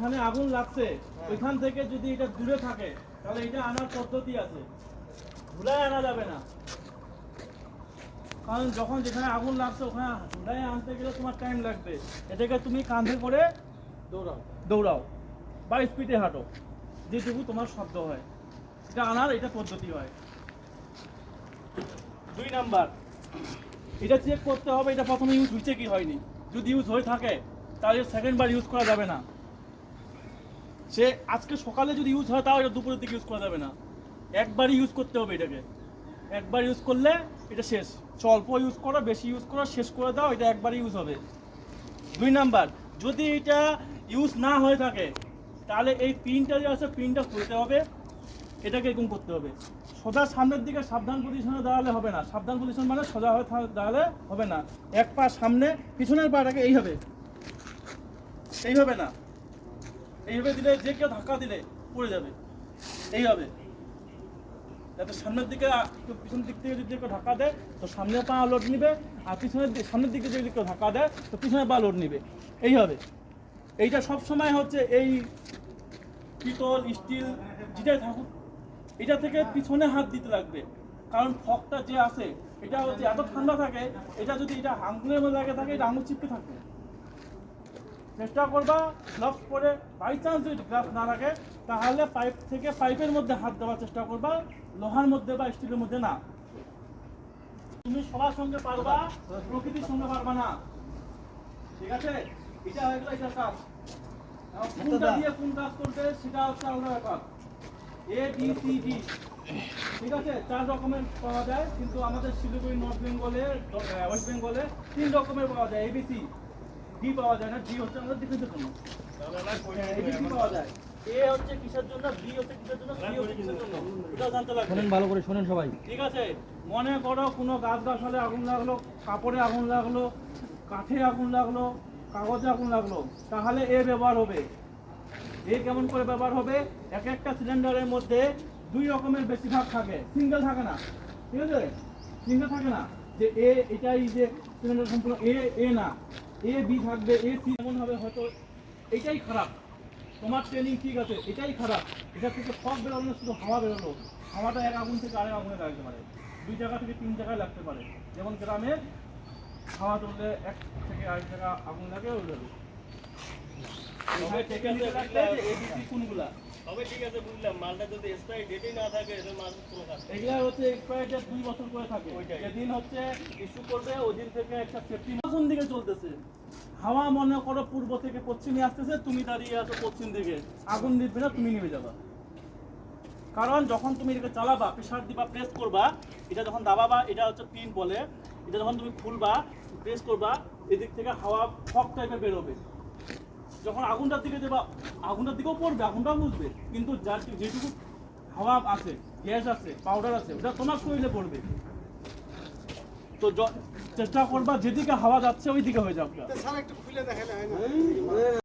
যেখানে আগুন লাগছে ওইখান থেকে যদি এটা দূরে থাকে তাহলে এটা আনার পদ্ধতি আছে, ধুলায় আনা যাবে না। কারণ যখন যেখানে আগুন লাগছে ওখানে ধুলায় আনতে গেলে তোমার টাইম লাগবে। এটাকে তুমি কাঁধে করে দৌড়াও বা স্পিডে হাঁটো, যেটুকু তোমার শব্দ হয়, এটা আনার এটা পদ্ধতি হয়। 2 নাম্বার, এটা চেক করতে হবে এটা প্রথমে ইউজ হয়েছে কি হয়নি। যদি ইউজ হয়ে থাকে তাহলে সেকেন্ড বার ইউজ করা যাবে না। সে আজকে সকালে যদি ইউজ হয় তাও এটা দুপুরের দিকে ইউজ করা যাবে না, একবারই ইউজ করতে হবে এটাকে। একবার ইউজ করলে এটা শেষ। অল্প ইউজ করো, বেশি ইউজ করো, শেষ করে দাও, এটা একবারই ইউজ হবে। 2 নাম্বার, যদি এটা ইউজ না হয়ে থাকে তাহলে এই পিনটা যে আছে পিনটা খুলতে হবে, এটাকে এরকম করতে হবে। সোজা সামনের দিকে সাবধান পজিশনে দাঁড়ালে হবে না। সাবধান পজিশন মানে সোজা হয়ে দাঁড়ালে হবে না। এক পা সামনে, পিছনের পাটাকে এইভাবে, এইভাবে না, এইভাবে দিলে যে কেউ ধাক্কা দিলে পড়ে যাবে। এইভাবে যাতে সামনের দিকে, পিছনের দিক থেকে যদি কেউ ধাক্কা দেয় তো সামনের পা লোড নিবে, আর সামনের দিকে যদি কেউ ধাক্কা দেয় তো পিছনের পা লোড নিবে। এইভাবে। এইটা সব সময় হচ্ছে এই পিতল স্টিল যেটাই থাকুক এটা থেকে পিছনে হাত দিতে লাগবে। কারণ ফকটা যে আছে এটা হচ্ছে এত ঠান্ডা থাকে, এটা যদি এটা আঙুলের মধ্যে লাগে থাকে এটা আঙুল চিপকে থাকবে। চেষ্টা করবা গ্লাভস পরে, বাই চান্স যদি গ্লাভস না রাখে তাহলে পাইপ থেকে পাইপের মধ্যে হাত দেওয়ার চেষ্টা করবা, লোহার মধ্যে বা স্টিলের মধ্যে না। তুমি সবার সঙ্গে পারবা, প্রকৃতির সঙ্গে পারবা না, ঠিক আছে? এটা হয়ে গেল এটার কাজ। কোনটা দিয়ে কোন কাজ করবে সেটা হচ্ছে আলাদা ব্যাপার। এ বি সি ডি, ঠিক আছে? 4 রকমের পাওয়া যায়, কিন্তু আমাদের শিলিগুড়ি, নর্থ বেঙ্গলে, ওয়েস্ট বেঙ্গলে 3 রকমের পাওয়া যায়। এবিসি, ডি পাওয়া যায় না। ডি হচ্ছে আমাদের ডিফেন্সের জন্য, এবিসি পাওয়া যায়। এ হচ্ছে কিসের জন্য, বি হচ্ছে কিসের জন্য, সি হচ্ছে কিসের জন্য, এটা জানতে লাগবে। শুনেন, ভালো করে শুনেন সবাই, ঠিক আছে? মনে করো কোনো গাছগাছালে আগুন লাগলো, কাপড়ে আগুন লাগলো, কাঠে আগুন লাগলো, কাগজে আগুন লাগলো, তাহলে এ ব্যবহার হবে। এ কেমন করে ব্যবহার হবে? এক একটা সিলিন্ডারের মধ্যে 2 রকমের বেশিরভাগ থাকে, সিঙ্গেল থাকে না, ঠিক আছে? সিঙ্গেল থাকে না যে এ, এটাই যে সিলিন্ডার সম্পূর্ণ এ না, এ বি থাকবে, এ সি এমন হবে। হয়তো এটাই খারাপ, তোমার ট্রেনিং ঠিক আছে, এটাই খারাপ, এটা থেকে ফগ বেরোলো না, শুধু হাওয়া বেরোলো। হাওয়াটা এক আগুন থেকে আরেক আগুনে লাগতে পারে, 2 জায়গা থেকে 3 জায়গায় লাগতে পারে। যেমন গ্রামে হাওয়া তুললে এক থেকে আরেক জায়গা আগুন লাগে, ওই যাবে। কোনগুলা তবে ঠিক আছে, বুঝলাম। মালটা যদি এক্সপায়ারি ডেটই না থাকে এদের মাল কোনো কাজ নেই। এগুলা হচ্ছে এক্সপায়ারি ডেট 2 বছর করে থাকে। যেদিন হচ্ছে ইস্যু করবে ওই দিন থেকে একটা সেফটি। কোন দিকে চলতেছে হাওয়া, মনে করো পূর্ব থেকে পশ্চিমে আসতেছে, তুমি দাঁড়িয়ে আছো পশ্চিম দিকে, আগুন নিভবে না, তুমি নিভে যাবা। কারণ যখন তুমি এটাকে চালাবা, প্রেসার দিবা, প্রেস করবা, এটা যখন দাবাবা, এটা হচ্ছে পিন বলে, এটা যখন তুমি খুলবা, প্রেস করবা, এদিক থেকে হাওয়া ফগ টাইপের বেরোবে। যখন আগুনটার দিকে দেবা, আগুনটার দিকেও পড়বে, আগুনটাও বুঝবে, কিন্তু যার যেটুকু হাওয়া আছে, গ্যাস আছে, পাউডার আছে, ওটা তোমার শরীরে পড়বে। তো চেষ্টা করবা যেদিকে হাওয়া যাচ্ছে ওই দিকে হয়ে যাবে।